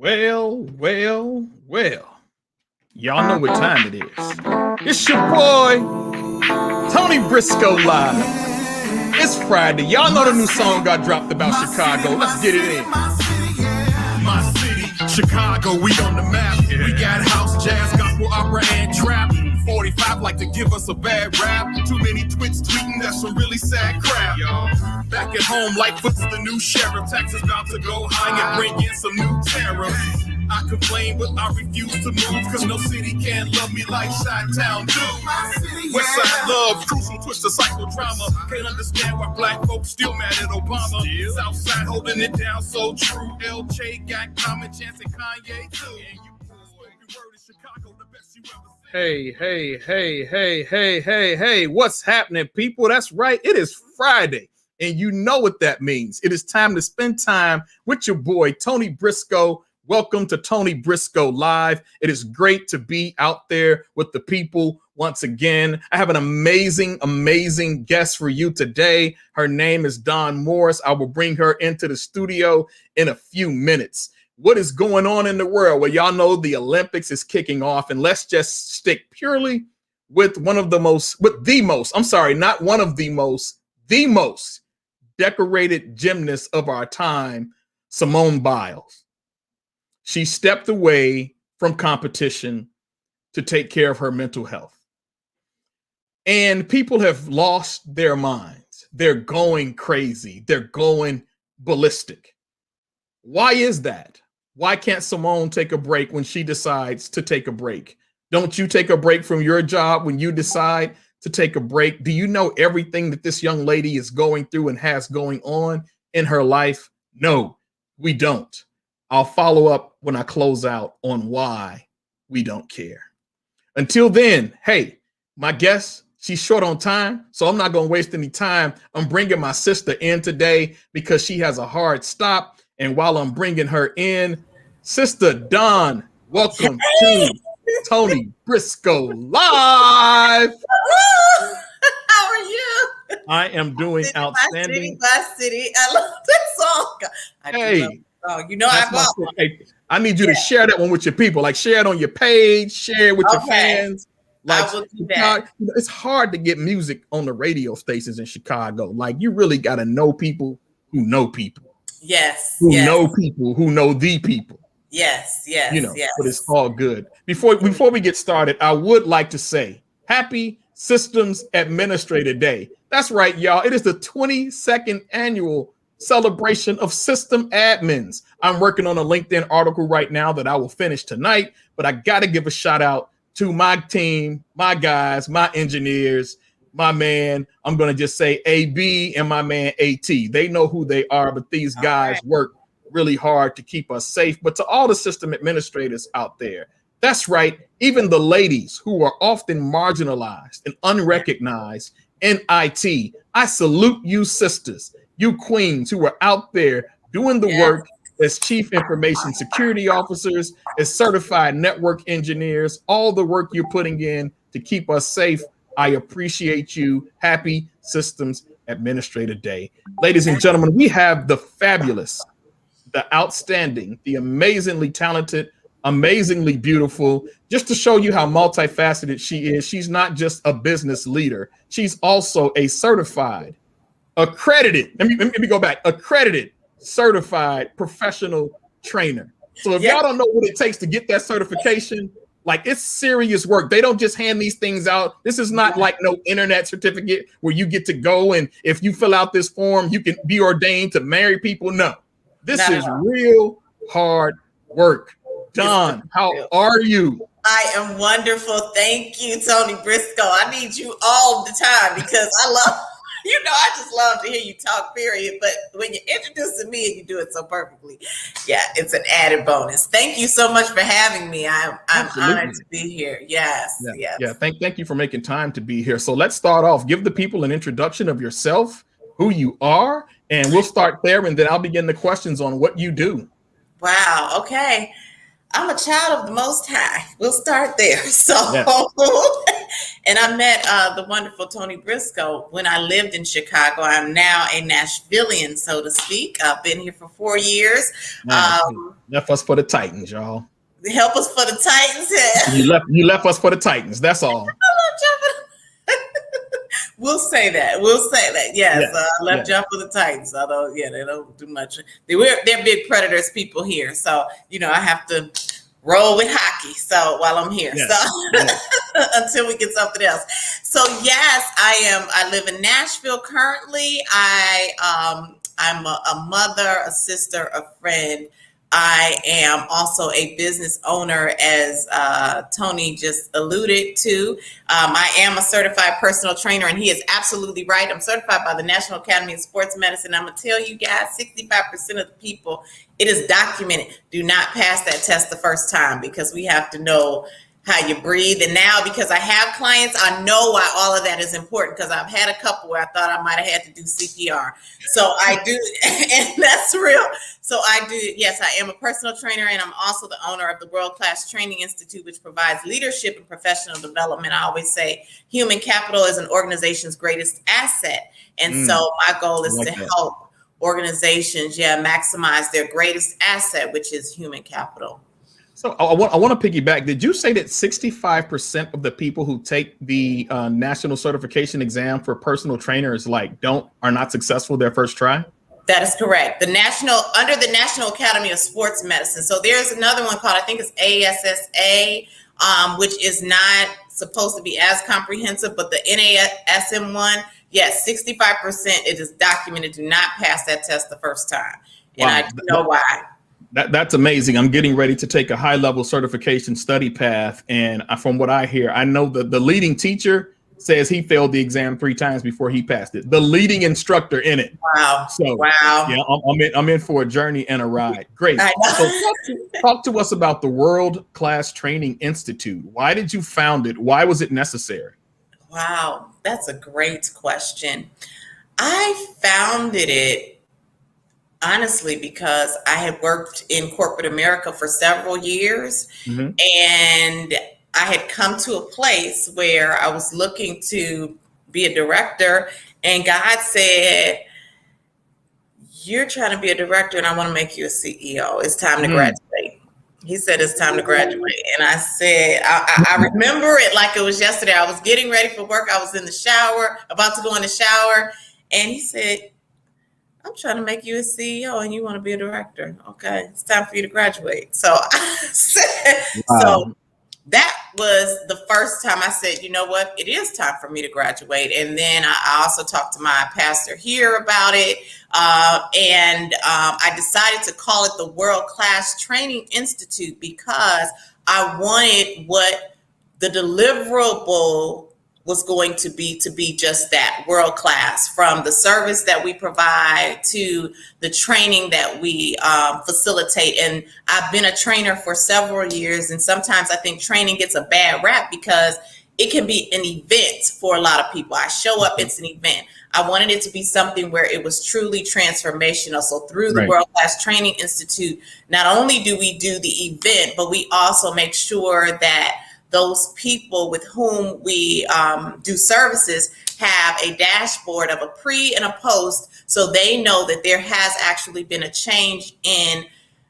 Well. Y'all know what time it is. It's your boy, Tony Briscoe live. It's Friday. Y'all know the new song got dropped about Chicago. Let's get it in. My city, Chicago, we on the map. We got house, jazz, gospel, opera, and trap. 45 like to give us a bad rap. Too many twits tweeting, that's some really sad crap. Back at home, Lightfoot's the new sheriff. Taxes about to go high and bring in some new tariffs. I complain, but I refuse to move, cause no city can love me like Chi-Town do. Westside love, crucial twist the cycle drama. Can't understand why black folks still mad at Obama. Southside holding it down so true. LJ got Common Chance and Kanye too. And you spoken word in Chicago, the best you ever seen. Hey, what's happening, people? That's right, it is Friday, and you know what that means. It is time to spend time with your boy, Tony Briscoe. Welcome to Tony Briscoe Live. It is great to be out there with the people once again. I have an amazing guest for you today. Her name is Dawn Morris. I will bring her into the studio in a few minutes. What is going on in the world? Well, y'all know the Olympics is kicking off, and let's just stick purely with the most decorated gymnast of our time, Simone Biles. She stepped away from competition to take care of her mental health. And people have lost their minds. They're going crazy. They're going ballistic. Why is that? Why can't Simone take a break when she decides to take a break? Don't you take a break from your job when you decide to take a break? Do you know everything that this young lady is going through and has going on in her life? No, we don't. I'll follow up when I close out on why we don't care. Until then, hey, my guest, she's short on time, so I'm not going to waste any time. I'm bringing my sister in today because she has a hard stop. And while I'm bringing her in, Sister Dawn, welcome to Tony Briscoe Live. How are you? I am doing outstanding. My city. I love that song. Hey. Oh, you know I need you to share that one with your people. Like, share it on your page, share it with your fans. Like, I will do that. It's hard to get music on the radio stations in Chicago. Like, you really got to know people who know people. Yes. Who know people who know the people. Yes. But it's all good. Before we get started, I would like to say Happy Systems Administrator Day. That's right, y'all. It is the 22nd annual celebration of system admins. I'm working on a LinkedIn article right now that I will finish tonight, but I got to give a shout out to my team, my guys, my engineers, my man. I'm going to just say AB and my man AT. They know who they are, but these guys work really hard to keep us safe. But to all the system administrators out there, that's right. Even the ladies who are often marginalized and unrecognized in IT, I salute you, sisters. You queens who are out there doing the work as chief information security officers, as certified network engineers, all the work you're putting in to keep us safe. I appreciate you. Happy Systems Administrator Day. Ladies and gentlemen, we have the fabulous, the outstanding, the amazingly talented, amazingly beautiful. Just to show you how multifaceted she is, she's not just a business leader. She's also a certified, accredited certified professional trainer. So if y'all don't know what it takes to get that certification, like, it's serious work. They don't just hand these things out. This is not like no internet certificate where you get to go and if you fill out this form, you can be ordained to marry people. No, this is real hard work. Dawn, how are you? I am wonderful. Thank you, Tony Briscoe. I need you all the time because I just love to hear you talk, period. But when you introduce to me and you do it so perfectly, it's an added bonus. Thank you so much for having me. I'm honored to be here. Yes. Thank you for making time to be here. So let's start off. Give the people an introduction of yourself, who you are, and we'll start there, and then I'll begin the questions on what you do. Wow. Okay. I'm a child of the Most High. We'll start there. So, and I met the wonderful Tony Briscoe when I lived in Chicago. I'm now a Nashvilleian, so to speak. I've been here for 4 years. Left us for the Titans, y'all. Help us for the Titans. You left us for the Titans. That's all. We'll say that. Yes, left yeah. jump for the Titans. Although, they don't do much. They're big Predators people here, so I have to roll with hockey. So while I'm here, until we get something else. So yes, I live in Nashville currently. I'm a mother, a sister, a friend. I am also a business owner, as Tony just alluded to. I am a certified personal trainer, and he is absolutely right. I'm certified by the National Academy of Sports Medicine. I'm going to tell you guys, 65% of the people, it is documented, do not pass that test the first time, because we have to know how you breathe. And now, because I have clients, I know why all of that is important, because I've had a couple where I thought I might have had to do CPR. So I do, and that's real. So I do, yes, I am a personal trainer, and I'm also the owner of the World Class Training Institute, which provides leadership and professional development. I always say human capital is an organization's greatest asset. And so my goal is to help organizations, maximize their greatest asset, which is human capital. So I want to piggyback. Did you say that 65% of the people who take the national certification exam for personal trainers are not successful their first try? That is correct. Under the National Academy of Sports Medicine. So there's another one called, I think it's ASSA, which is not supposed to be as comprehensive, but the NASM one, yes, 65%, it is documented, do not pass that test the first time. And I know why. That's amazing. I'm getting ready to take a high-level certification study path. And from what I hear, I know that the leading teacher says he failed the exam 3 times before he passed it. The leading instructor in it. Wow. So, wow. Yeah, I'm in for a journey and a ride. Great. So talk to us about the World Class Training Institute. Why did you found it? Why was it necessary? Wow, that's a great question. I founded it honestly because I had worked in corporate America for several years, and I had come to a place where I was looking to be a director, and God said, "You're trying to be a director, and I want to make you a CEO. It's time to graduate." He said, "It's time to graduate." And I said, I remember it like it was yesterday. I was getting ready for work. I was in the shower, about to go in the shower. And he said, "I'm trying to make you a CEO and you want to be a director. Okay, it's time for you to graduate." So I said, so that was the first time I said, you know what, it is time for me to graduate. And then I also talked to my pastor here about it. And I decided to call it the World Class Training Institute because I wanted what the deliverable was going to be just that, world class, from the service that we provide to the training that we facilitate. And I've been a trainer for several years, and sometimes I think training gets a bad rap because it can be an event for a lot of people. I show up, it's an event. I wanted it to be something where it was truly transformational. So through the World Class Training Institute, not only do we do the event, but we also make sure that those people with whom we do services have a dashboard of a pre and a post, so they know that there has actually been a change in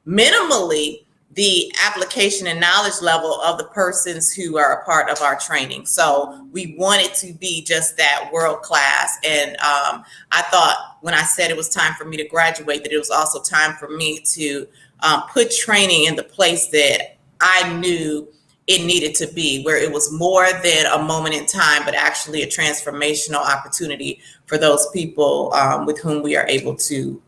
minimally the application and knowledge level of the persons who are a part of our training. So we want it to be just that, world class. And I thought when I said it was time for me to graduate, that it was also time for me to put training in the place that I knew it needed to be, where it was more than a moment in time, but actually a transformational opportunity for those people with whom we are able to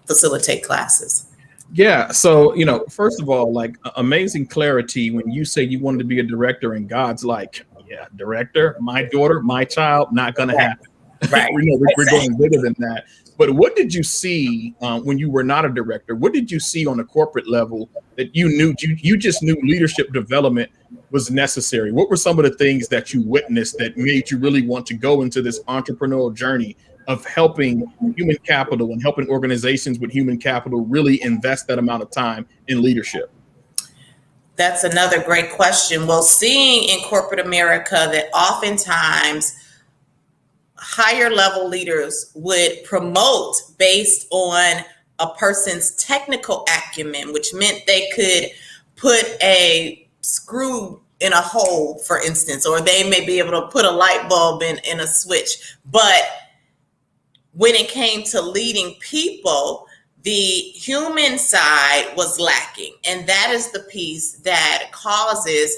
facilitate classes. Yeah. So, first of all, amazing clarity when you say you wanted to be a director, and God's like, yeah, director, my daughter, my child, not going to happen. Right. We're going bigger than that. But what did you see when you were not a director? What did you see on the corporate level that you knew you just knew leadership development was necessary? What were some of the things that you witnessed that made you really want to go into this entrepreneurial journey of helping human capital and helping organizations with human capital really invest that amount of time in leadership? That's another great question. Well, seeing in corporate America that oftentimes higher level leaders would promote based on a person's technical acumen, which meant they could put a screw in a hole, for instance, or they may be able to put a light bulb in a switch. But when it came to leading people, the human side was lacking. And that is the piece that causes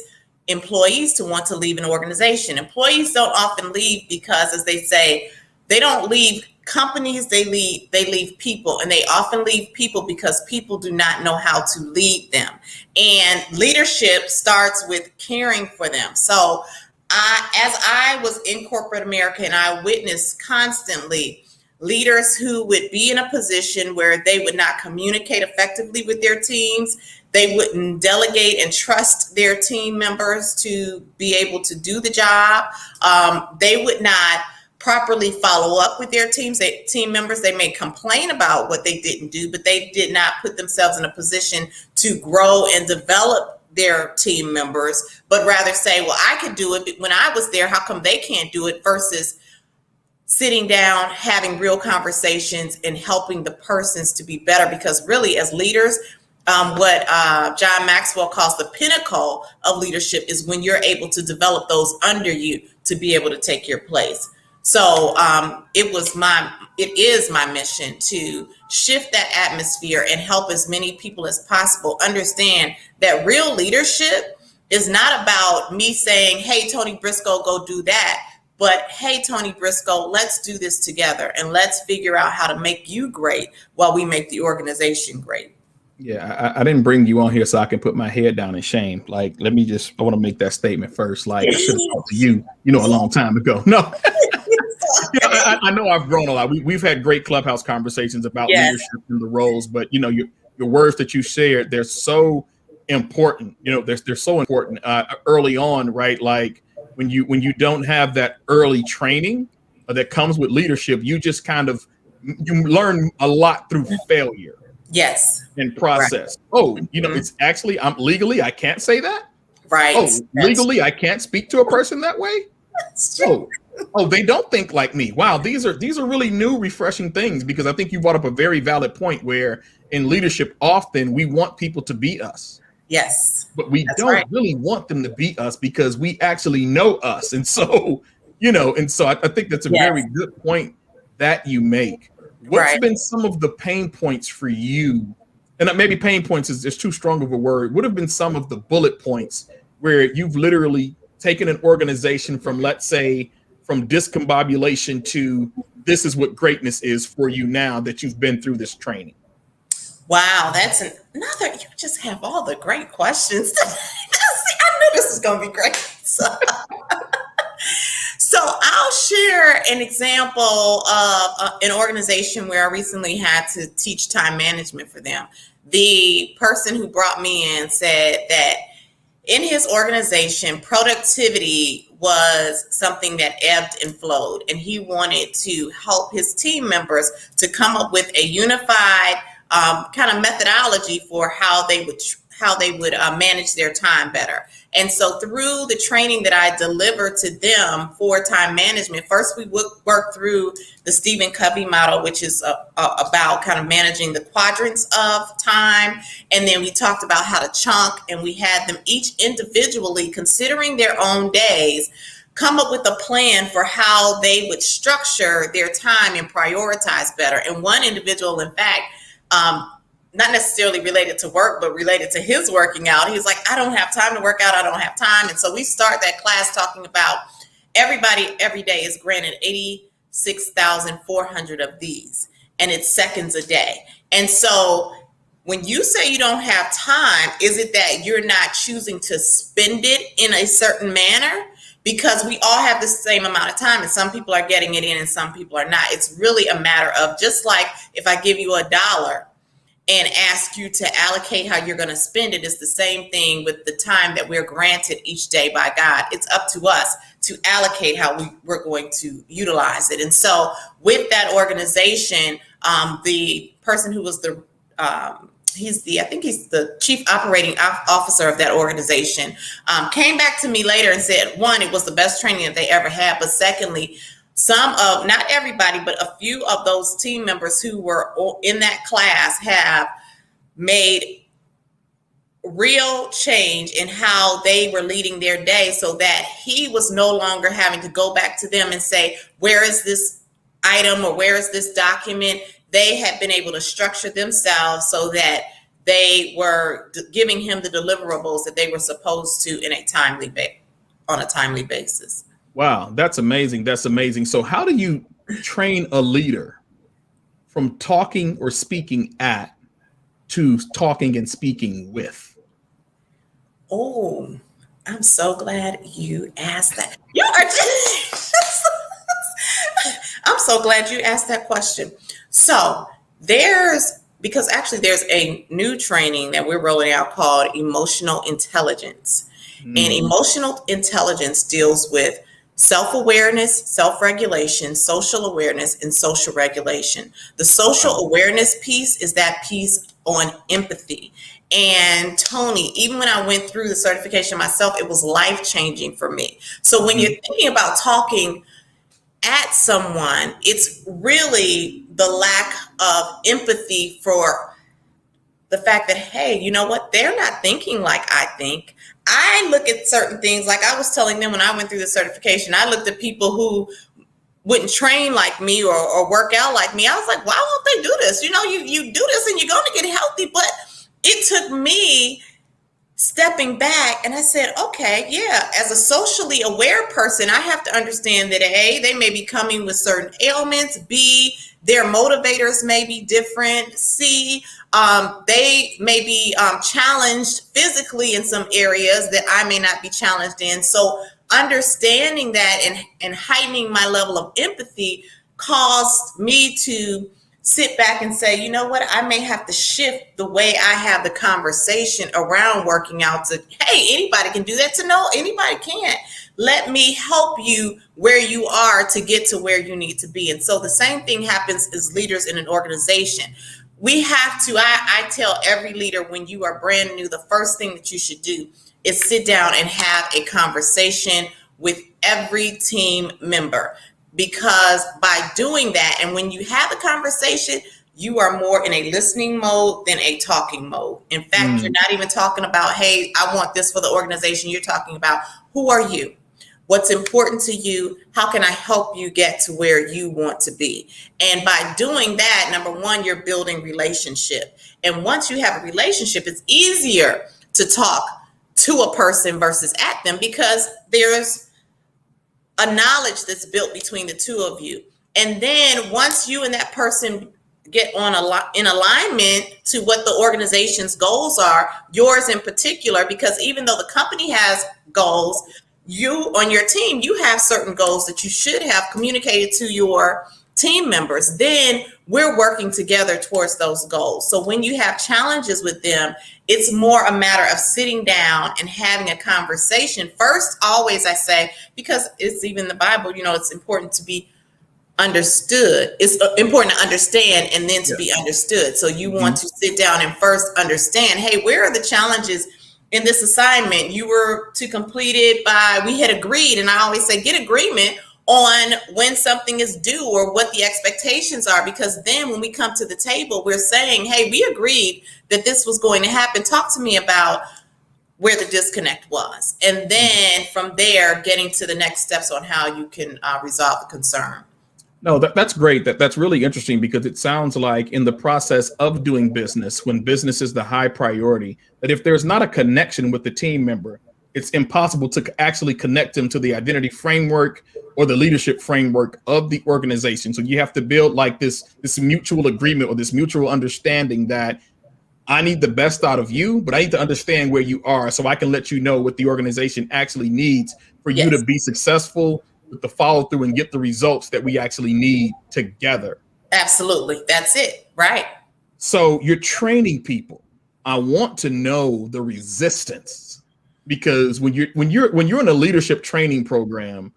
employees to want to leave an organization. Employees don't often leave because, as they say, they don't leave companies, they leave people. And they often leave people because people do not know how to lead them. And leadership starts with caring for them. So as I was in corporate America, and I witnessed constantly leaders who would be in a position where they would not communicate effectively with their teams. They wouldn't delegate and trust their team members to be able to do the job. They would not properly follow up with their team members. They may complain about what they didn't do, but they did not put themselves in a position to grow and develop their team members, but rather say, well, I could do it, but when I was there, how come they can't do it? Versus sitting down, having real conversations and helping the persons to be better. Because really, as leaders, what John Maxwell calls the pinnacle of leadership is when you're able to develop those under you to be able to take your place. So it is my mission to shift that atmosphere and help as many people as possible understand that real leadership is not about me saying, hey, Tony Briscoe, go do that. But hey, Tony Briscoe, let's do this together and let's figure out how to make you great while we make the organization great. Yeah, I didn't bring you on here so I can put my head down in shame. Like, I want to make that statement first. Like, I should have talked to you, a long time ago. No, I know I've grown a lot. We've had great Clubhouse conversations about leadership and the roles, but your words that you shared, they're so important. They're so important early on, right? Like, when you don't have that early training that comes with leadership, you just you learn a lot through failure. Yes. And process. Right. Oh, it's actually, legally, I can't say that. Right. Oh, legally, I can't speak to a person that way. That's true. Oh, they don't think like me. Wow, these are really new, refreshing things, because I think you brought up a very valid point where in leadership, often we want people to be us. Yes. But we don't really want them to be us because we actually know us. And so, I think that's a very good point that you make. What's been some of the pain points for you? And maybe pain points is too strong of a word. What have been some of the bullet points where you've literally taken an organization from, let's say, from discombobulation to this is what greatness is for you now that you've been through this training? Wow, that's another, you just have all the great questions. I knew this was going to be great. So I'll share an example of an organization where I recently had to teach time management for them. The person who brought me in said that in his organization, productivity was something that ebbed and flowed, and he wanted to help his team members to come up with a unified kind of methodology for how they would manage their time better. And so through the training that I delivered to them for time management, first we work through the Stephen Covey model, which is about kind of managing the quadrants of time. And then we talked about how to chunk, and we had them each individually, considering their own days, come up with a plan for how they would structure their time and prioritize better. And one individual, in fact, not necessarily related to work, but related to his working out. He's like, I don't have time to work out. I don't have time. And so we start that class talking about everybody every day is granted 86,400 of these, and it's seconds a day. And so when you say you don't have time, is it that you're not choosing to spend it in a certain manner? Because we all have the same amount of time, and some people are getting it in and some people are not. It's really a matter of, just like if I give you $1 and ask you to allocate how you're going to spend it, it's the same thing with the time that we're granted each day by God. It's up to us to allocate how we're going to utilize it. And so with that organization, the person who was I think he's the chief operating officer of that organization, came back to me later and said, one, it was the best training that they ever had. But secondly, not everybody, but a few of those team members who were in that class have made real change in how they were leading their day, so that he was no longer having to go back to them and say, where is this item or where is this document? They had been able to structure themselves so that they were giving him the deliverables that they were supposed to on a timely basis. Wow, that's amazing. That's amazing. So how do you train a leader from talking or speaking at to talking and speaking with? Oh, I'm so glad you asked that. You are just I'm so glad you asked that question. So because actually there's a new training that we're rolling out called emotional intelligence. And emotional intelligence deals with self-awareness, self-regulation, social awareness, and social regulation. The social awareness piece is that piece on empathy. And Tony, even when I went through the certification myself, it was life-changing for me. So when you're thinking about talking at someone, it's really the lack of empathy for the fact that, hey, you know what? They're not thinking like I think. I look at certain things, like I was telling them when I went through the certification, I looked at people who wouldn't train like me or work out like me. I was like, why won't they do this? You know, you do this and you're going to get healthy. But it took me stepping back and I said, okay, yeah, as a socially aware person, I have to understand that A, they may be coming with certain ailments. B, their motivators may be different. C, they may be challenged physically in some areas that I may not be challenged in. So understanding that and heightening my level of empathy caused me to sit back and say, you know what, I may have to shift the way I have the conversation around working out to, hey, anybody can do that, to no, anybody can't. Let me help you where you are to get to where you need to be. And so the same thing happens as leaders in an organization. We have to, I tell every leader, when you are brand new, the first thing that you should do is sit down and have a conversation with every team member. Because by doing that, and when you have a conversation, you are more in a listening mode than a talking mode. In fact, you're not even talking about, hey, I want this for the organization. You're talking about, who are you? What's important to you? How can I help you get to where you want to be? And by doing that, number one, you're building relationship. And once you have a relationship, it's easier to talk to a person versus at them, because there's a knowledge that's built between the two of you. And then once you and that person get in alignment to what the organization's goals are, yours in particular, because even though the company has goals, you on your team, you have certain goals that you should have communicated to your team members. Then we're working together towards those goals. So when you have challenges with them, it's more a matter of sitting down and having a conversation. First, always I say, because it's even the Bible, you know, it's important to be understood. It's important to understand and then to be understood. So you want to sit down and first understand, hey, where are the challenges in this assignment? You were to complete it by, we had agreed, and I always say, get agreement on when something is due or what the expectations are, because then when we come to the table, we're saying, hey, we agreed that this was going to happen. Talk to me about where the disconnect was. And then from there, getting to the next steps on how you can resolve the concern. No, that's great. That's really interesting, because it sounds like in the process of doing business, when business is the high priority, that if there's not a connection with the team member, it's impossible to actually connect them to the identity framework or the leadership framework of the organization. So you have to build like this mutual agreement or this mutual understanding that I need the best out of you, but I need to understand where you are so I can let you know what the organization actually needs for you to be successful with the follow through and get the results that we actually need together. Absolutely. That's it. Right. So you're training people. I want to know the resistance, because when you're in a leadership training program,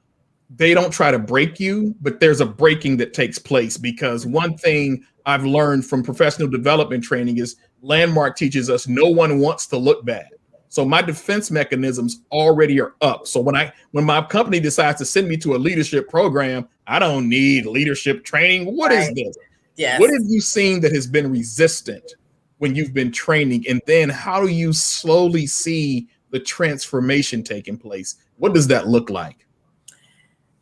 they don't try to break you, but there's a breaking that takes place. Because one thing I've learned from professional development training is Landmark teaches us no one wants to look bad. So my defense mechanisms already are up. So when my company decides to send me to a leadership program, I don't need leadership training. What is this? Yes. What have you seen that has been resistant when you've been training? And then how do you slowly see the transformation taking place? What does that look like?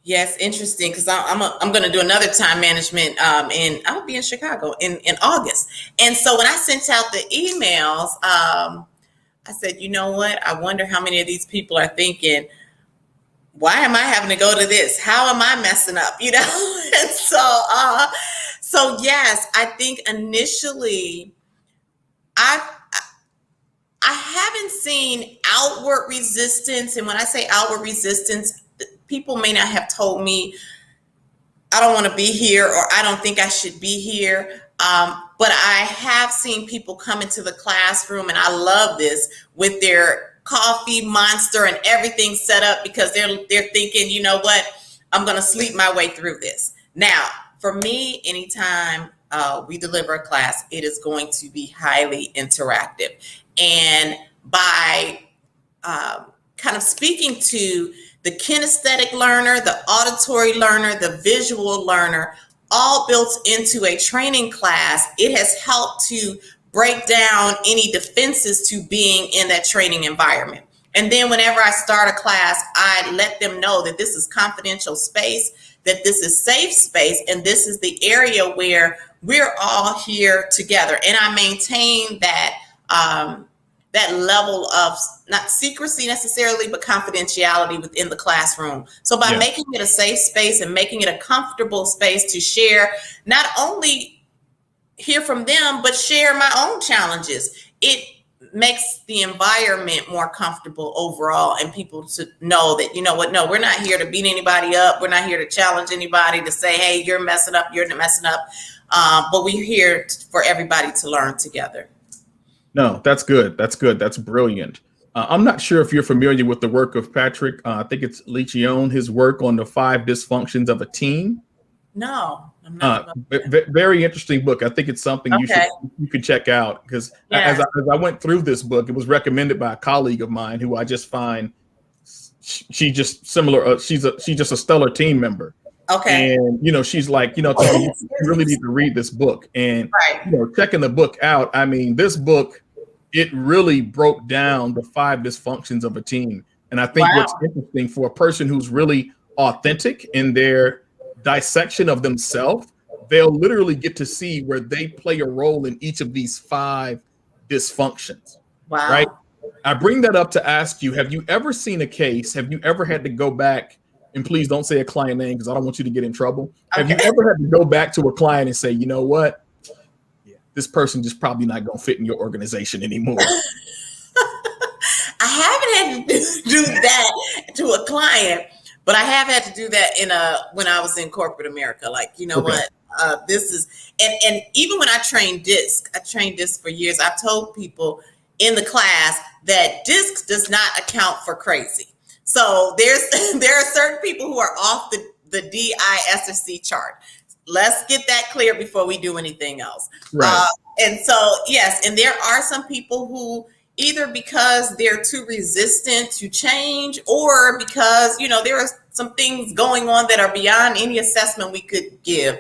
Yes, interesting, because I'm going to do another time management and I'll be in Chicago in August. And so when I sent out the emails, I said, you know what? I wonder how many of these people are thinking, why am I having to go to this? How am I messing up? You know? And so yes, I think initially I haven't seen outward resistance. And when I say outward resistance, people may not have told me, I don't want to be here, or I don't think I should be here. But I have seen people come into the classroom, and I love this, with their coffee, Monster, and everything set up, because they're thinking, you know what, I'm going to sleep my way through this. Now, for me, anytime we deliver a class, it is going to be highly interactive. And by kind of speaking to the kinesthetic learner, the auditory learner, the visual learner, all built into a training class, it has helped to break down any defenses to being in that training environment. And then whenever I start a class, I let them know that this is confidential space, that this is safe space, and this is the area where we're all here together. And I maintain that that level of not secrecy necessarily, but confidentiality within the classroom. So by making it a safe space and making it a comfortable space to share, not only hear from them, but share my own challenges, it makes the environment more comfortable overall, and people to know that, you know what, no, we're not here to beat anybody up. We're not here to challenge anybody, to say, hey, you're messing up, you're messing up. But we're here for everybody to learn together. No, that's good. That's good. That's brilliant. I'm not sure if you're familiar with the work of Patrick. I think it's Lencioni, his work on the 5 dysfunctions of a team. No, I'm not. Very interesting book. I think it's something you could check out, because as I went through this book, it was recommended by a colleague of mine who I just find she just similar. She's just a stellar team member. Okay. And, you know, she's like, you know, Tony, you really need to read this book. And, you know, checking the book out, I mean, this book, it really broke down the 5 dysfunctions of a team. And I think what's interesting for a person who's really authentic in their dissection of themselves, they'll literally get to see where they play a role in each of these 5 dysfunctions. Wow. Right. I bring that up to ask you, have you ever seen a case? Have you ever had to go back? And please don't say a client name, because I don't want you to get in trouble. Have you ever had to go back to a client and say, you know what? Yeah, this person just probably not going to fit in your organization anymore. I haven't had to do that to a client, but I have had to do that when I was in corporate America. Like, you know what? This is, and even when I trained DISC for years. I've told people in the class that DISC does not account for crazy. So there are certain people who are off the DISC chart. Let's get that clear before we do anything else. Right. And so, yes, and there are some people who, either because they're too resistant to change, or because, you know, there are some things going on that are beyond any assessment we could give.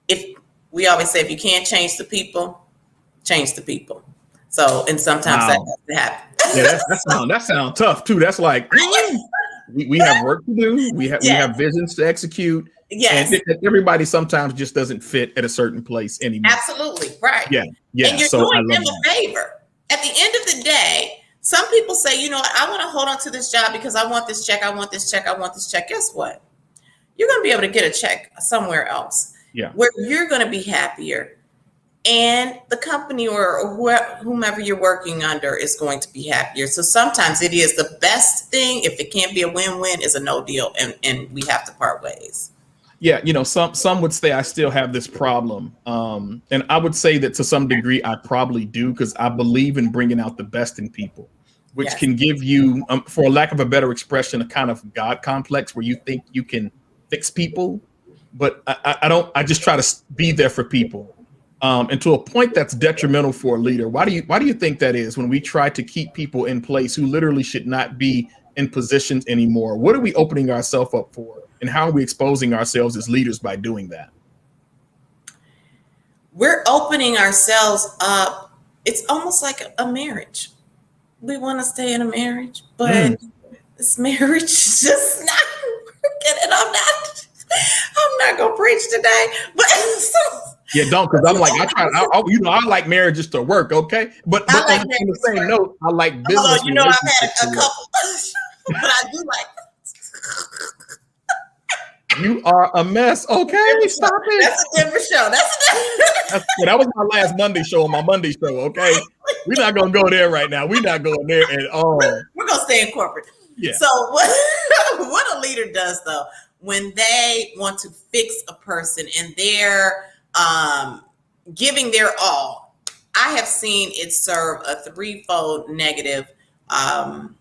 If we always say, if you can't change the people, change the people. So, and sometimes that has to happen. Yeah, that sounds tough too. That's like, we have work to do. We have visions to execute. Yes. And everybody sometimes just doesn't fit at a certain place anymore. Absolutely. Right. Yeah. Yeah. And you're doing them a favor. At the end of the day, some people say, you know what, I want to hold on to this job because I want this check. I want this check. I want this check. Guess what? You're going to be able to get a check somewhere else. Yeah. Where you're going to be happier. And the company or whomever you're working under is going to be happier. So sometimes it is the best thing. If it can't be a win-win, is a no deal, and we have to part ways. Yeah, you know, some would say I still have this problem, and I would say that to some degree I probably do, because I believe in bringing out the best in people, which can give you, for lack of a better expression, a kind of God complex where you think you can fix people, but I don't. I just try to be there for people. and to a point that's detrimental for a leader. Why do you think that is when we try to keep people in place who literally should not be in positions anymore? What are we opening ourselves up for? And how are we exposing ourselves as leaders by doing that? We're opening ourselves up. It's almost like a marriage. We want to stay in a marriage, but this marriage is just not working. And I'm not gonna preach today, but yeah, don't, because I'm like, I like marriages to work, okay? But like on the same note, I like business. You know, I've had a couple, but I do like. You are a mess. Okay, stop it. That's a different show. That was my last Monday show on my Monday show. Okay, we're not gonna go there right now. We're not going there at all. We're gonna stay in corporate. Yeah. So what a leader does though, when they want to fix a person and they're giving their all, I have seen it serve a threefold negative outcome.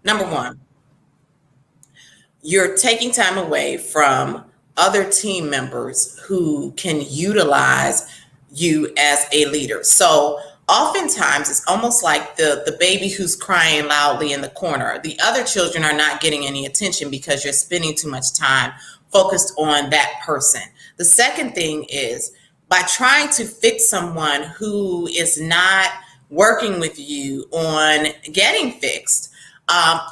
Number one, you're taking time away from other team members who can utilize you as a leader. So oftentimes it's almost like the baby who's crying loudly in the corner. The other children are not getting any attention because you're spending too much time focused on that person. The second thing is, by trying to fix someone who is not working with you on getting fixed,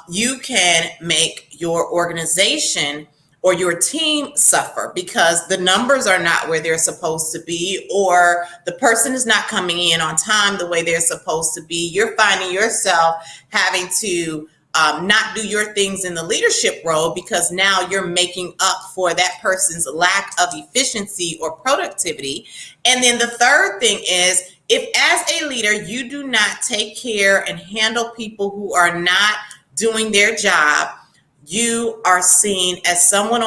you can make your organization or your team suffer because the numbers are not where they're supposed to be, or the person is not coming in on time the way they're supposed to be. You're finding yourself having to not do your things in the leadership role because now you're making up for that person's lack of efficiency or productivity. And then the third thing is, if as a leader, you do not take care and handle people who are not doing their job, you are seen as someone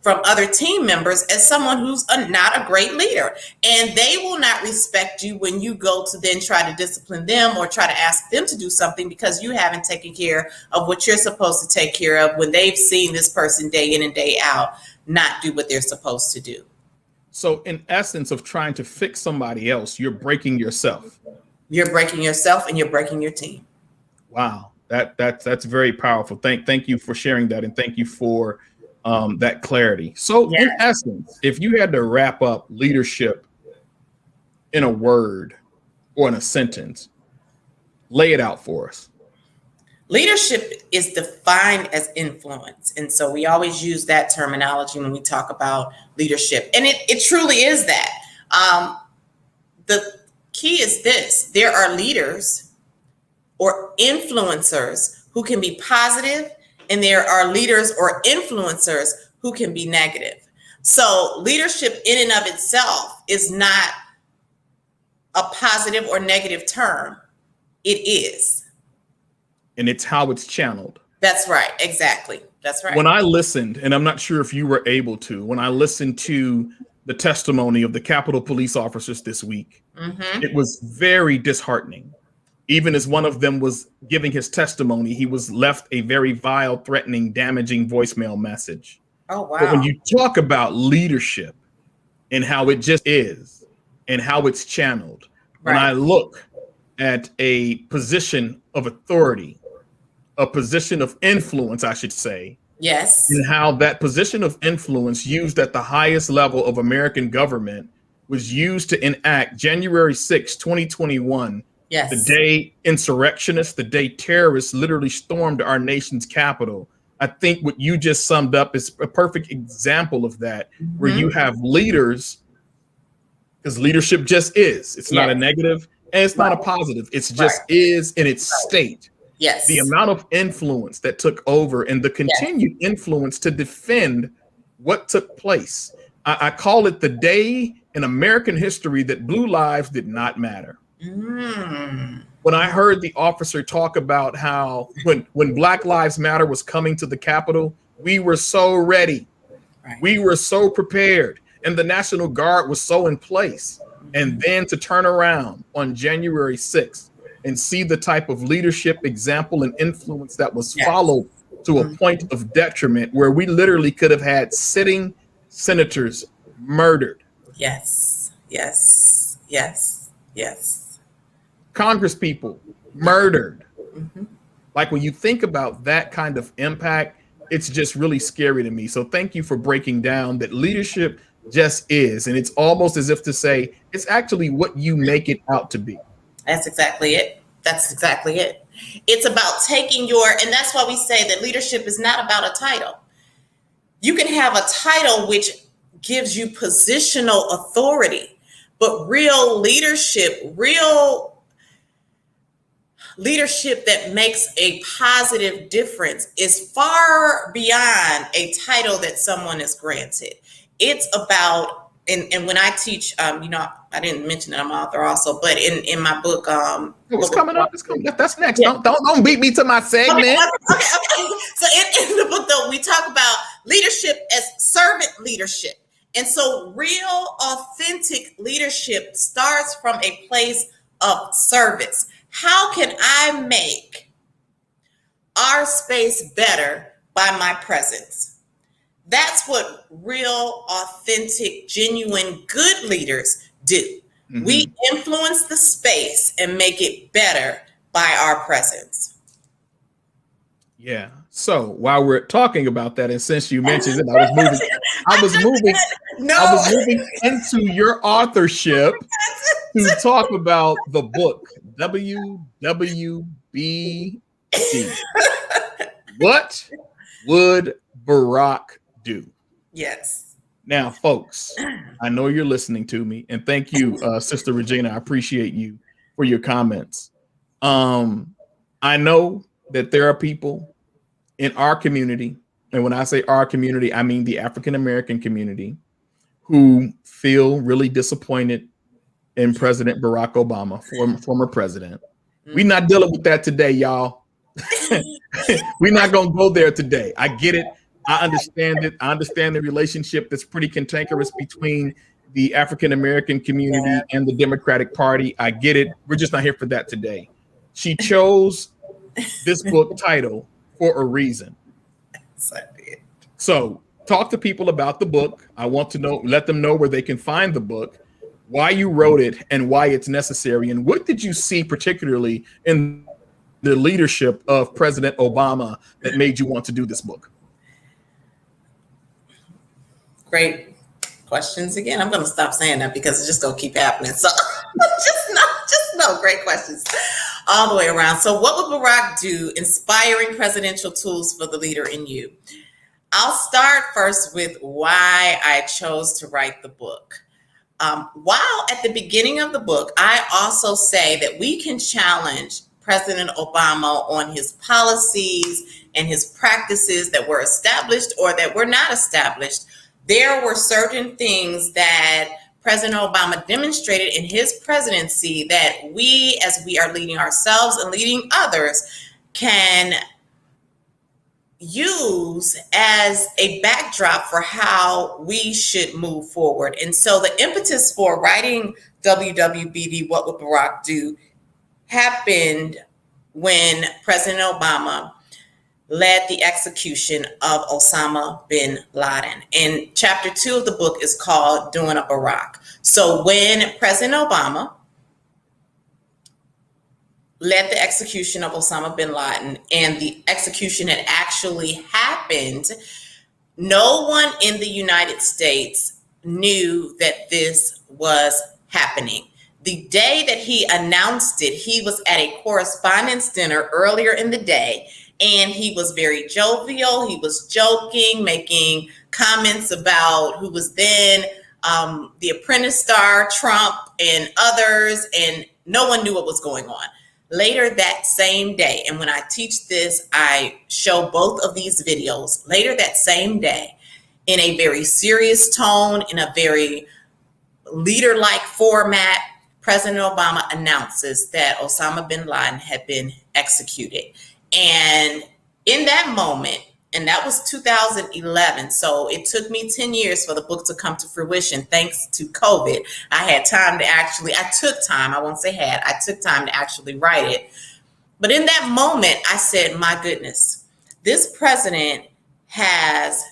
from other team members as someone who's not a great leader. And they will not respect you when you go to then try to discipline them or try to ask them to do something because you haven't taken care of what you're supposed to take care of when they've seen this person day in and day out not do what they're supposed to do. So in essence of trying to fix somebody else, you're breaking yourself. You're breaking yourself and you're breaking your team. Wow. That's very powerful. Thank you for sharing that, and thank you for that clarity. So in essence, if you had to wrap up leadership in a word or in a sentence, lay it out for us. Leadership is defined as influence. And so we always use that terminology when we talk about leadership. And it truly is that. The key is this: there are leaders or influencers who can be positive, and there are leaders or influencers who can be negative. So leadership in and of itself is not a positive or negative term. It is. And it's how it's channeled. That's right. Exactly. That's right. When I listened, and I'm not sure if you were able to, when I listened to the testimony of the Capitol police officers this week, it was very disheartening. Even as one of them was giving his testimony, he was left a very vile, threatening, damaging voicemail message. Oh, wow. But when you talk about leadership and how it just is and how it's channeled, when I look at a position of authority, a position of influence, I should say, yes, and how that position of influence used at the highest level of American government was used to enact January 6, 2021, yes, the day insurrectionists, the day terrorists literally stormed our nation's capital. I think what you just summed up is a perfect example of that, where you have leaders, because leadership just is. It's not a negative and it's not a positive. It's just is in its state. Yes. The amount of influence that took over and the continued influence to defend what took place. I call it the day in American history that blue lives did not matter. When I heard the officer talk about how when Black Lives Matter was coming to the Capitol, we were so ready. We were so prepared. And the National Guard was so in place. And then to turn around on January 6th and see the type of leadership, example, and influence that was followed to a point of detriment where we literally could have had sitting senators murdered. Yes, yes, yes, yes. Congress people murdered. Mm-hmm. Like when you think about that kind of impact, it's just really scary to me. So thank you for breaking down that leadership just is. And it's almost as if to say it's actually what you make it out to be. That's exactly it. That's exactly it. It's about taking and that's why we say that leadership is not about a title. You can have a title which gives you positional authority, but real leadership that makes a positive difference is far beyond a title that someone is granted. It's about, and when I teach, I didn't mention that I'm an author also, but in my book, It's coming up. It's coming up. That's next. Yeah. Don't beat me to my segment. Okay. So in the book, though, we talk about leadership as servant leadership. And so real, authentic leadership starts from a place of service. How can I make our space better by my presence? That's what real, authentic, genuine, good leaders do. Mm-hmm. We influence the space and make it better by our presence. Yeah. So while we're talking about that, and since you mentioned it, I was moving into your authorship to talk about the book WWBD. What would Barack do? Yes. Now, folks, I know you're listening to me, and thank you, Sister Regina. I appreciate you for your comments. I know that there are people in our community, and when I say our community, I mean the African-American community, who feel really disappointed in President Barack Obama, former president. We're not dealing with that today, y'all. We're not going to go there today. I get it. I understand it. I understand the relationship that's pretty cantankerous between the African-American community and the Democratic Party. I get it. We're just not here for that today. She chose this book title for a reason. So talk to people about the book. I want to know, let them know where they can find the book, why you wrote it, and why it's necessary. And what did you see particularly in the leadership of President Obama that made you want to do this book? Great questions again. I'm going to stop saying that because it's just going to keep happening. So just know, great questions all the way around. So what would Barack do? Inspiring presidential tools for the leader in you. I'll start first with why I chose to write the book. While at the beginning of the book, I also say that we can challenge President Obama on his policies and his practices that were established or that were not established. There were certain things that President Obama demonstrated in his presidency that we, as we are leading ourselves and leading others, can use as a backdrop for how we should move forward. And so the impetus for writing WWBD, What Would Barack Do, happened when President Obama led the execution of Osama bin Laden. And chapter 2 of the book is called Doing a Barack. So when President Obama led the execution of Osama bin Laden and the execution had actually happened, no one in the United States knew that this was happening. The day that he announced it, he was at a correspondence dinner earlier in the day, and he was very jovial. He was joking, making comments about who was then the Apprentice star, Trump, and others, and no one knew what was going on. Later that same day, and when I teach this, I show both of these videos. Later that same day, in a very serious tone, in a very leader-like format, President Obama announces that Osama bin Laden had been executed. And in that moment, and that was 2011, so it took me 10 years for the book to come to fruition thanks to COVID. I had time to I took time to actually write it. But in that moment, I said, my goodness, this president has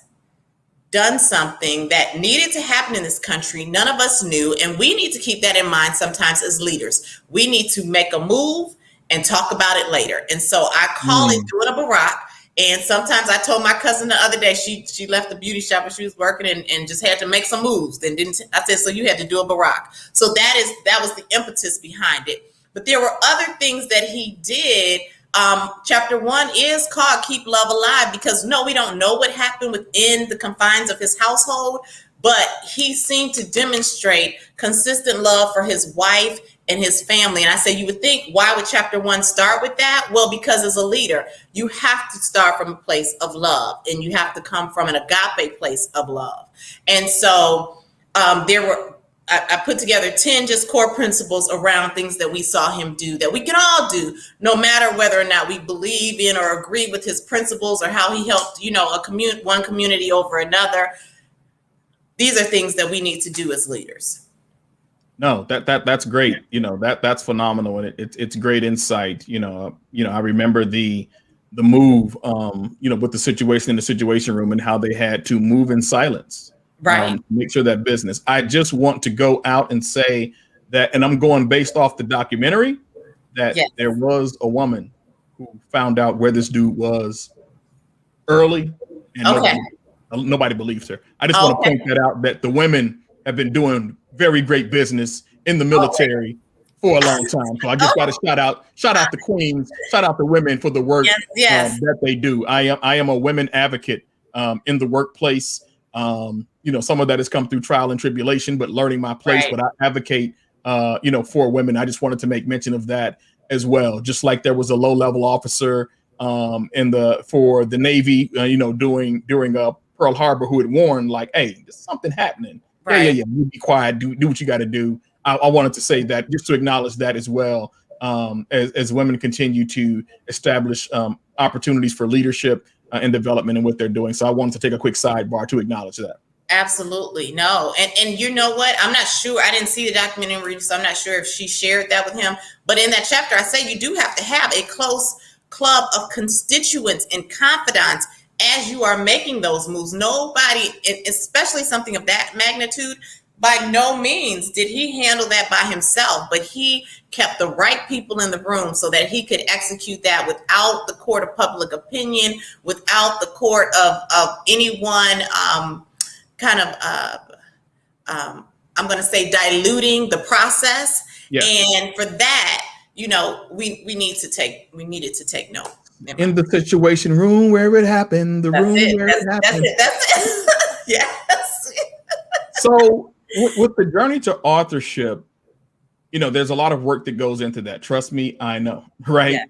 done something that needed to happen in this country. None of us knew. And we need to keep that in mind sometimes as leaders. We need to make a move and talk about it later. And so I call it doing a Barack. And sometimes I told my cousin the other day, she left the beauty shop and she was working and just had to make some moves. Then I said, so you had to do a Barack. So that was the impetus behind it. But there were other things that he did. Chapter 1 is called Keep Love Alive, because no, we don't know what happened within the confines of his household, but he seemed to demonstrate consistent love for his wife and his family. And I say, you would think, why would chapter 1 start with that? Well, because as a leader, you have to start from a place of love, and you have to come from an agape place of love. And so I put together 10 just core principles around things that we saw him do that we can all do, no matter whether or not we believe in or agree with his principles or how he helped, one community over another. These are things that we need to do as leaders. No, that's great. That's phenomenal, and it's great insight. I remember the move, with the situation in the Situation Room and how they had to move in silence. Right. Make sure that business. I just want to go out and say that, and I'm going based off the documentary, that there was a woman who found out where this dude was early, and nobody believes her. I just want to point that out, that the women have been doing very great business in the military for a long time. So I just got to shout out the queens, shout out the women for the work that they do. I am a women advocate in the workplace. Some of that has come through trial and tribulation, but learning my place. But I advocate, for women. I just wanted to make mention of that as well. Just like there was a low-level officer for the Navy, during Pearl Harbor, who had warned, like, hey, there's something happening. Yeah. You be quiet. Do what you got to do. I wanted to say that, just to acknowledge that as well, as women continue to establish opportunities for leadership and development in what they're doing. So I wanted to take a quick sidebar to acknowledge that. Absolutely. No. And you know what? I'm not sure. I didn't see the documentary, so I'm not sure if she shared that with him. But in that chapter, I say you do have to have a close club of constituents and confidants as you are making those moves. Nobody, especially something of that magnitude, by no means did he handle that by himself, but he kept the right people in the room so that he could execute that without the court of public opinion, without the court of anyone I'm going to say diluting the process. Yeah. And for that, we needed to take note. In the Situation Room where it happened, it happened. That's it. Yes. So with the journey to authorship, there's a lot of work that goes into that. Trust me, I know, right? Yeah.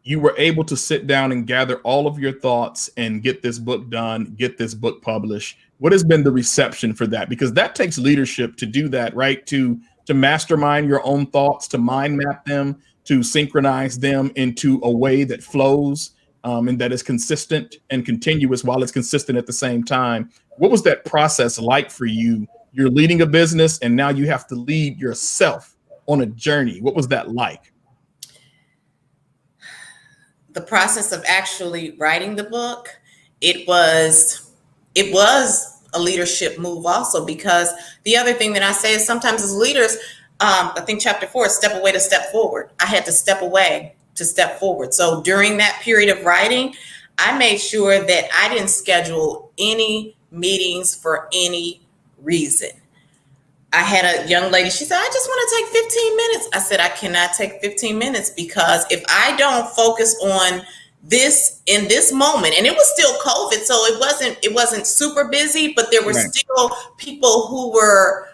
You were able to sit down and gather all of your thoughts and get this book done, get this book published. What has been the reception for that? Because that takes leadership to do that, right? To mastermind your own thoughts, to mind map them, to synchronize them into a way that flows and that is consistent and continuous while it's consistent at the same time. What was that process like for you? You're leading a business and now you have to lead yourself on a journey. What was that like? The process of actually writing the book, it was a leadership move also, because the other thing that I say is sometimes as leaders, I think chapter 4 is step away to step forward. I had to step away to step forward. So during that period of writing, I made sure that I didn't schedule any meetings for any reason. I had a young lady, she said, I just want to take 15 minutes. I said, I cannot take 15 minutes because if I don't focus on this in this moment, and it was still COVID, so it wasn't super busy, but there were still people who were,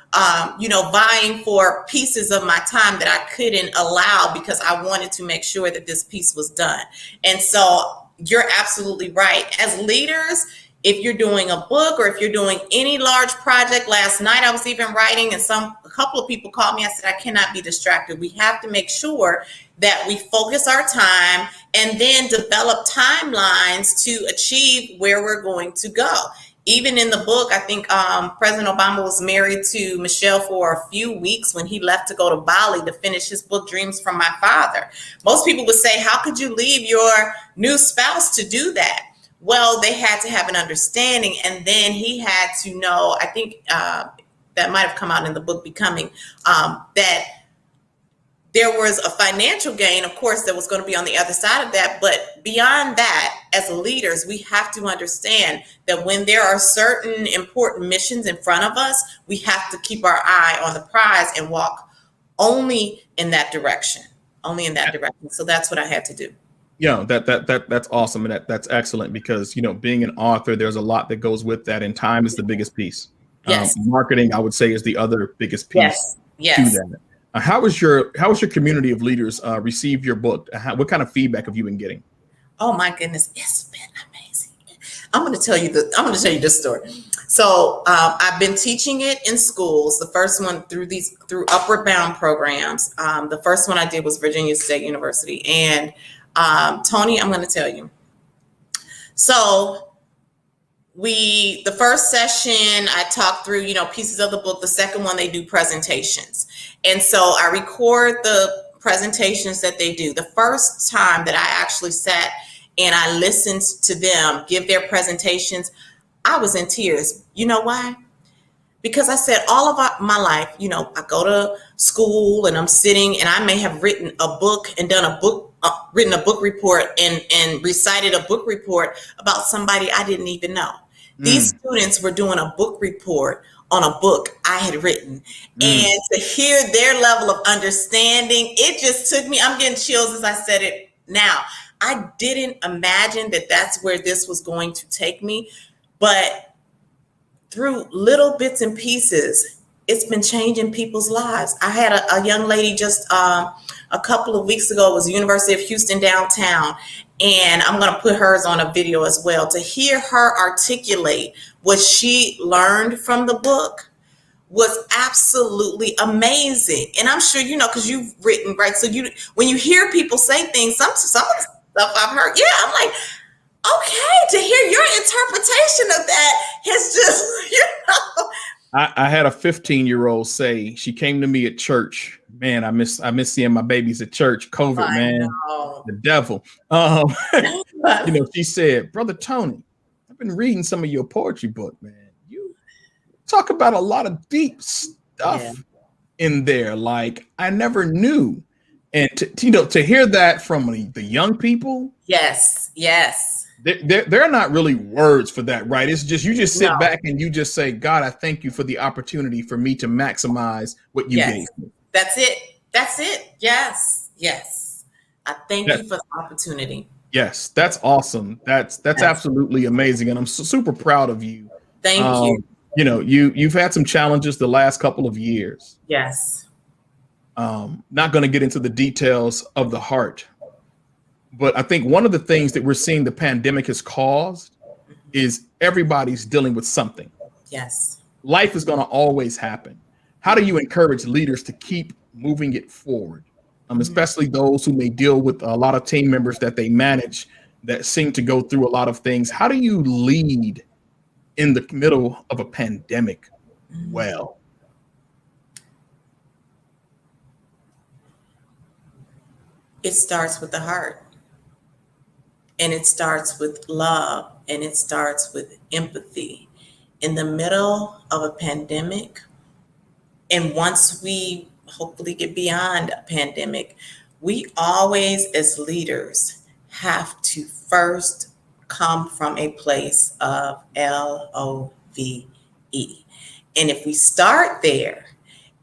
vying for pieces of my time that I couldn't allow because I wanted to make sure that this piece was done. And so you're absolutely right. As leaders, if you're doing a book or if you're doing any large project, last night I was even writing and a couple of people called me. I said, I cannot be distracted. We have to make sure that we focus our time and then develop timelines to achieve where we're going to go. Even in the book, I think President Obama was married to Michelle for a few weeks when he left to go to Bali to finish his book, Dreams from My Father. Most people would say, how could you leave your new spouse to do that? Well, they had to have an understanding, and then he had to know, I think that might have come out in the book Becoming, that there was a financial gain, of course, that was going to be on the other side of that. But beyond that, as leaders, we have to understand that when there are certain important missions in front of us, we have to keep our eye on the prize and walk only in that direction, So that's what I had to do. Yeah, that's awesome, and that's excellent, because being an author, there's a lot that goes with that, and time is the biggest piece. Yes. Marketing, I would say, is the other biggest piece Yes. to that. How was your community of leaders receive your book? What kind of feedback have you been getting? Oh my goodness, it's been amazing. I'm going to tell you this story. So I've been teaching it in schools. The first one through Upward Bound programs. The first one I did was Virginia State University. And Tony, I'm going to tell you. So the first session I talked through, pieces of the book. The second one, they do presentations. And so I record the presentations that they do. The first time that I actually sat and I listened to them give their presentations, I was in tears. You know why? Because I said all of my life, I go to school and I'm sitting, and I may have written a book and written a book report and recited a book report about somebody I didn't even know. These students were doing a book report on a book I had written. And to hear their level of understanding, it just took me, I'm getting chills as I said it now. I didn't imagine that that's where this was going to take me, but through little bits and pieces, it's been changing people's lives. I had a young lady just a couple of weeks ago. It was the University of Houston downtown, and I'm going to put hers on a video as well. To hear her articulate what she learned from the book was absolutely amazing. And I'm sure, because you've written, right? So when you hear people say things, some of the stuff I've heard, I'm like, okay, to hear your interpretation of that has just, I had a 15-year-old say, she came to me at church. Man, I miss seeing my babies at church. COVID, man, the devil. She said, Brother Tony, I've been reading some of your poetry book, man. You talk about a lot of deep stuff in there, like I never knew. And to hear that from the young people, yes. There are not really words for that, right? It's just, you just sit back and you just say, God, I thank you for the opportunity for me to maximize what you gave me. That's it. Yes. I thank you for the opportunity. Yes, that's awesome. That's absolutely amazing. And I'm super proud of you. Thank you. You've had some challenges the last couple of years. Yes. Not going to get into the details of the heart. But I think one of the things that we're seeing the pandemic has caused is everybody's dealing with something. Yes. Life is going to always happen. How do you encourage leaders to keep moving it forward? Especially those who may deal with a lot of team members that they manage that seem to go through a lot of things. How do you lead in the middle of a pandemic well? It starts with the heart. And it starts with love, and it starts with empathy. In the middle of a pandemic, and once we hopefully get beyond a pandemic, we always, as leaders, have to first come from a place of LOVE. And if we start there,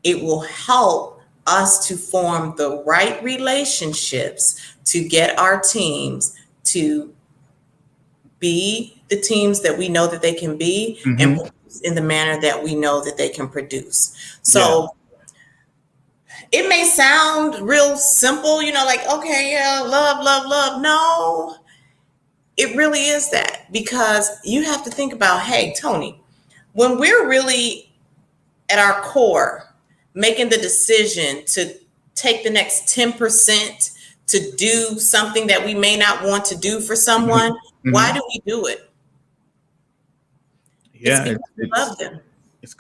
it will help us to form the right relationships to get our teams to be the teams that we know that they can be, and produce in the manner that we know that they can produce. So it may sound real simple, like, okay, love. No, it really is that, because you have to think about, hey, Tony, when we're really at our core making the decision to take the next 10% to do something that we may not want to do for someone, why do we do it? Yeah, it's because we love them. It's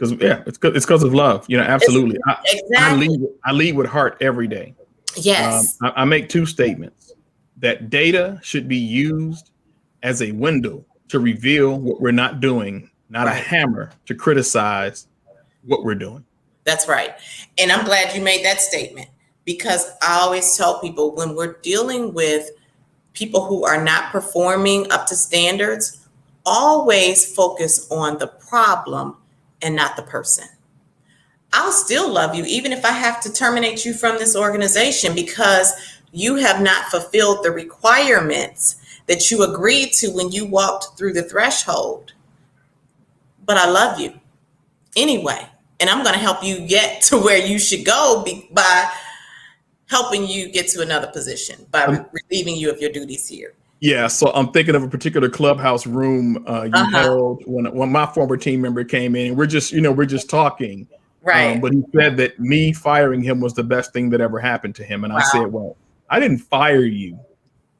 because of love. Absolutely. Exactly. I lead with heart every day. Yes. I make two statements: that data should be used as a window to reveal what we're not doing, not a hammer to criticize what we're doing. That's right. And I'm glad you made that statement, because I always tell people when we're dealing with people who are not performing up to standards, always focus on the problem and not the person. I'll still love you even if I have to terminate you from this organization because you have not fulfilled the requirements that you agreed to when you walked through the threshold. But I love you anyway. And I'm going to help you get to where you should go by helping you get to another position, by relieving you of your duties here. Yeah, so I'm thinking of a particular clubhouse room you held when my former team member came in. And we're just talking. Right. But he said that me firing him was the best thing that ever happened to him. And I said, well, I didn't fire you.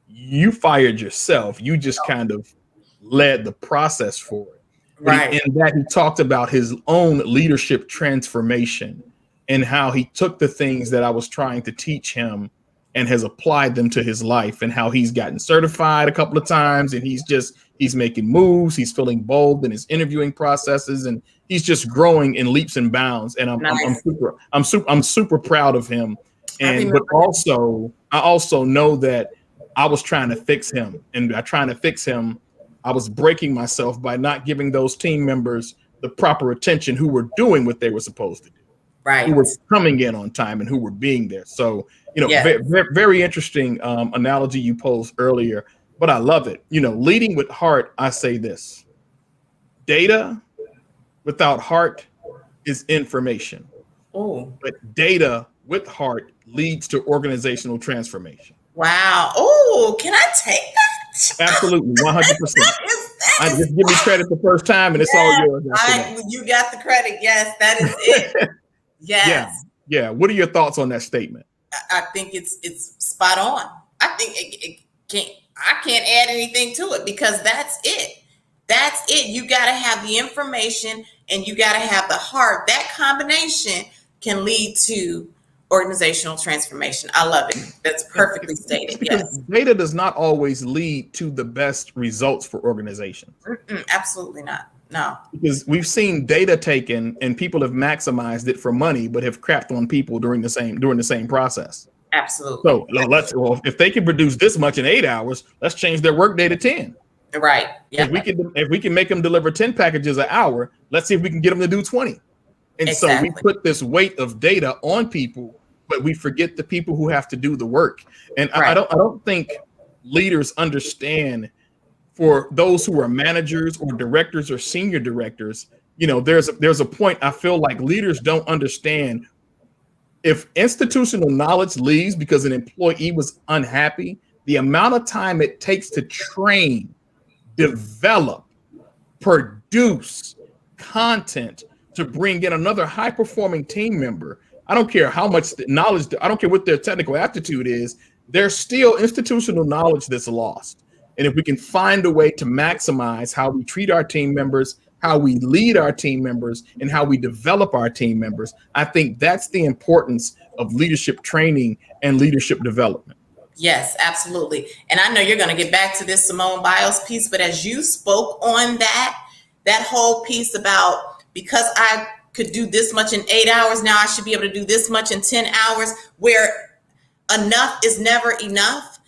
You fired yourself. You just kind of led the process for it. Right. And that he talked about his own leadership transformation and how he took the things that I was trying to teach him and has applied them to his life, and how he's gotten certified a couple of times, and he's making moves. He's feeling bold in his interviewing processes, and he's just growing in leaps and bounds. And I'm super proud of him. And but also I also know that I was trying to fix him, and by trying to fix him, I was breaking myself by not giving those team members the proper attention who were doing what they were supposed to do. Right. Who were coming in on time and who were being there. So, very interesting analogy you posed earlier, but I love it. Leading with heart, I say this: data without heart is information. Oh, but data with heart leads to organizational transformation. Wow. Oh, can I take that? Absolutely, 100%. I just give me credit the first time, and it's all yours. You got the credit. Yes, that is it. Yes. Yeah. What are your thoughts on that statement? I think it's spot on. I think I can't add anything to it, because that's it. That's it. You got to have the information and you got to have the heart. That combination can lead to organizational transformation. I love it. That's perfectly stated. Yes. Data does not always lead to the best results for organizations. Absolutely not. No. Because we've seen data taken and people have maximized it for money, but have crapped on people during the same process. Absolutely. So if they can produce this much in 8 hours, let's change their work day to 10. Right. Yeah. If we can make them deliver 10 packages an hour, let's see if we can get them to do 20. And so we put this weight of data on people, but we forget the people who have to do the work. And I don't think leaders understand, for those who are managers or directors or senior directors, there's a point I feel like leaders don't understand. If institutional knowledge leaves because an employee was unhappy, the amount of time it takes to train, develop, produce content to bring in another high-performing team member, I don't care how much knowledge, I don't care what their technical aptitude is, there's still institutional knowledge that's lost. And if we can find a way to maximize how we treat our team members, how we lead our team members, and how we develop our team members, I think that's the importance of leadership training and leadership development. Yes, absolutely. And I know you're going to get back to this Simone Biles piece, but as you spoke on that whole piece about, because I could do this much in 8 hours, now I should be able to do this much in 10 hours, where enough is never enough.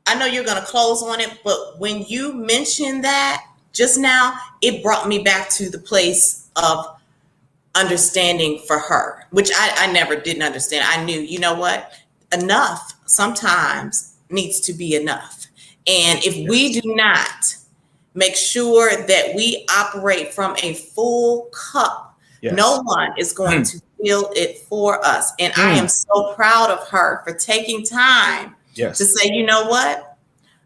I know you're going to close on it, but when you mentioned that just now, it brought me back to the place of understanding for her, which I never didn't understand. I knew, you know what? Enough sometimes needs to be enough. And if we do not make sure that we operate from a full cup, no one is going to fill it for us. And I am so proud of her for taking time to say, you know what?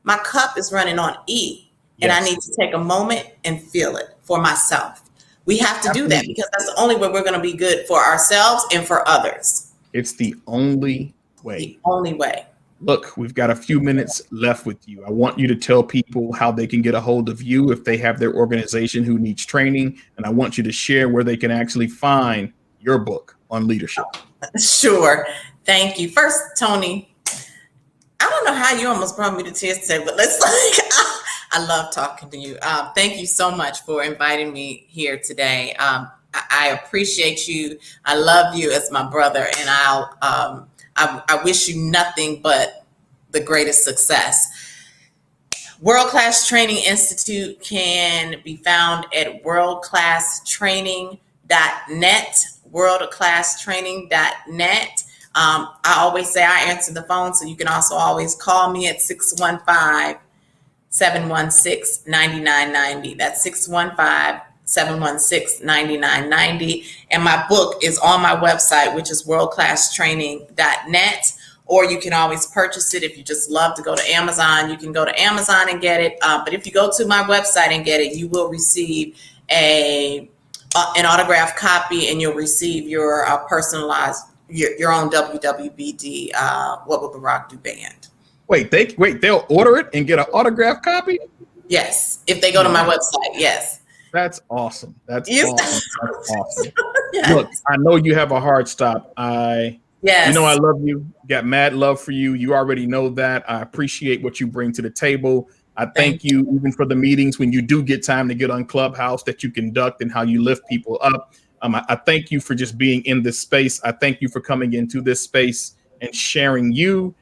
My cup is running on E, and I need to take a moment and feel it for myself. We have to do that, because that's the only way we're going to be good for ourselves and for others. It's the only way. The only way. Look, we've got a few minutes left with you. I want you to tell people how they can get a hold of you if they have their organization who needs training. And I want you to share where they can actually find your book on leadership. Sure. Thank you. First, Tony, I don't know how you almost brought me to tears today, but let's I love talking to you. Thank you so much for inviting me here today. I appreciate you. I love you as my brother, and I wish you nothing but the greatest success. World Class Training Institute can be found at worldclasstraining.net, worldclasstraining.net. I always say I answer the phone, so you can also always call me at 615-716-9990. That's 615-716-9990. And my book is on my website, which is worldclasstraining.net. Or you can always purchase it if you just love to go to Amazon. You can go to Amazon and get it. But if you go to my website and get it, you will receive an autographed copy, and you'll receive your personalized, your own WWBD, What Will the Rock Do band. Wait, they'll order it and get an autographed copy? Yes, if they go to my website, yes. That's awesome. That's Yes. awesome. That's awesome. Yes. Look, I know you have a hard stop. Yes. You know I love you. Got mad love for you. You already know that. I appreciate what you bring to the table. I thank you even for the meetings when you do get time to get on Clubhouse that you conduct and how you lift people up. I thank you for just being in this space. I thank you for coming into this space and sharing your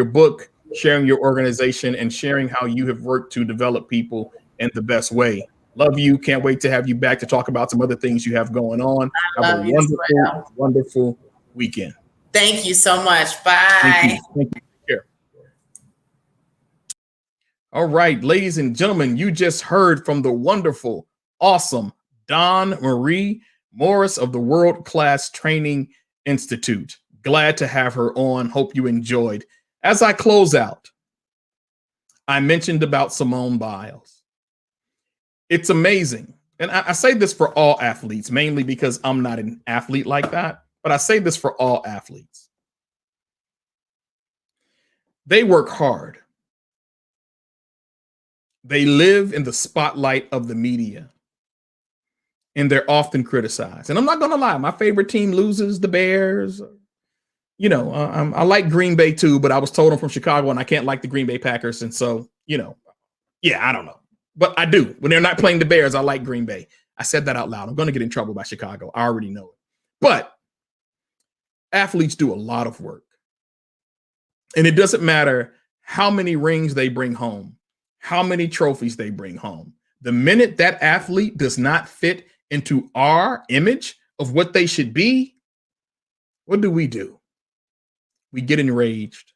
book, sharing your organization, and sharing how you have worked to develop people in the best way. Love you. Can't wait to have you back to talk about some other things you have going on. Have a wonderful, wonderful weekend. Thank you so much. Bye. Thank you. Take care. All right, ladies and gentlemen, you just heard from the wonderful, awesome Dawn Morris of the World Class Training Institute. Glad to have her on. Hope you enjoyed. As I close out, I mentioned about Simone Biles. It's amazing. And I say this for all athletes, mainly because I'm not an athlete like that. But I say this for all athletes. They work hard. They live in the spotlight of the media. And they're often criticized. And I'm not going to lie, my favorite team loses, the Bears. You know, I like Green Bay too, but I was told I'm from Chicago and I can't like the Green Bay Packers. And so, you know, yeah, I don't know. But I do. When they're not playing the Bears, I like Green Bay. I said that out loud. I'm going to get in trouble by Chicago. I already know it. But athletes do a lot of work. And it doesn't matter how many rings they bring home, how many trophies they bring home. The minute that athlete does not fit into our image of what they should be, what do? We get enraged.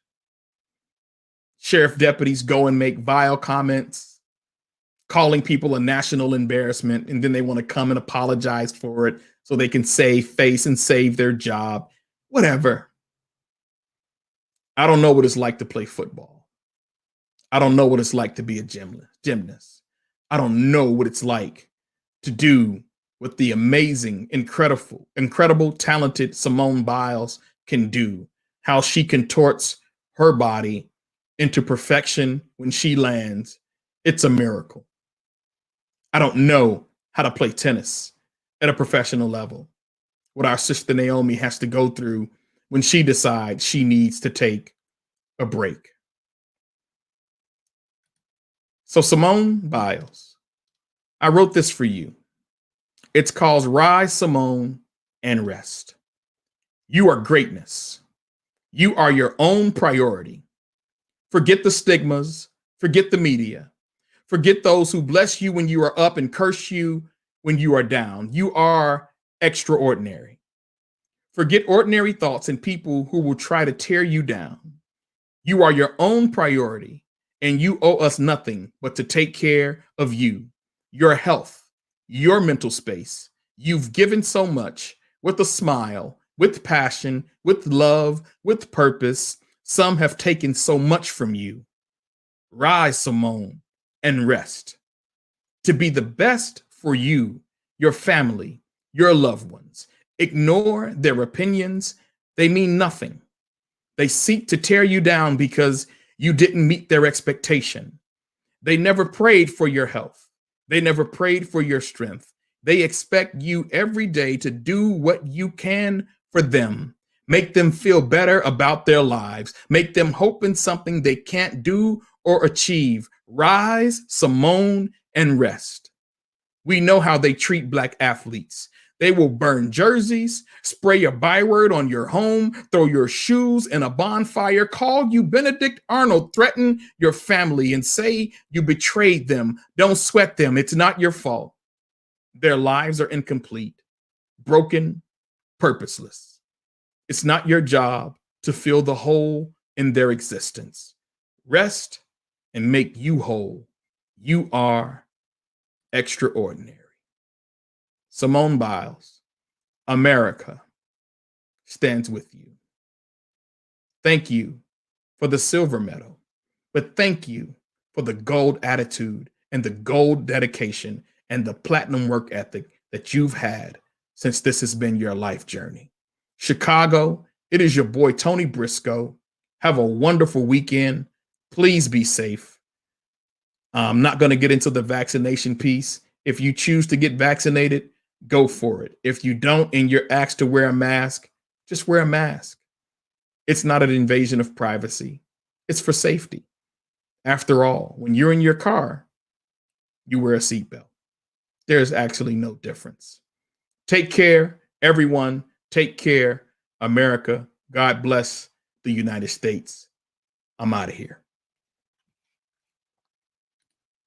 Sheriff deputies go and make vile comments, calling people a national embarrassment, and then they want to come and apologize for it so they can save face and save their job. Whatever. I don't know what it's like to play football. I don't know what it's like to be a gymnast. I don't know what it's like to do what the amazing, incredible, talented Simone Biles can do. How she contorts her body into perfection when she lands. It's a miracle. I don't know how to play tennis at a professional level. What our sister Naomi has to go through when she decides she needs to take a break. So Simone Biles, I wrote this for you. It's called Rise, Simone, and Rest. You are greatness. You are your own priority. Forget the stigmas. Forget the media. Forget those who bless you when you are up and curse you when you are down. You are extraordinary. Forget ordinary thoughts and people who will try to tear you down. You are your own priority, and you owe us nothing but to take care of you, your health, your mental space. You've given so much with a smile, with passion, with love, with purpose. Some have taken so much from you. Rise, Simone, and rest. To be the best for you, your family, your loved ones. Ignore their opinions. They mean nothing. They seek to tear you down because you didn't meet their expectation. They never prayed for your health. They never prayed for your strength. They expect you every day to do what you can for them. Make them feel better about their lives. Make them hope in something they can't do or achieve Rise, Simone, and rest. We know how they treat Black athletes. They will burn jerseys, spray a byword on your home, throw your shoes in a bonfire, call you Benedict Arnold, threaten your family, and say you betrayed them. Don't sweat them. It's not your fault. Their lives are incomplete, broken, purposeless. It's not your job to fill the hole in their existence. Rest and make you whole. You are extraordinary. Simone Biles, America stands with you. Thank you for the silver medal, but thank you for the gold attitude and the gold dedication and the platinum work ethic that you've had since this has been your life journey. Chicago, it is your boy, Tony Briscoe. Have a wonderful weekend. Please be safe. I'm not going to get into the vaccination piece. If you choose to get vaccinated, go for it. If you don't and you're asked to wear a mask, just wear a mask. It's not an invasion of privacy. It's for safety. After all, when you're in your car, you wear a seatbelt. There's actually no difference. Take care, everyone. Take care, America. God bless the United States. I'm out of here.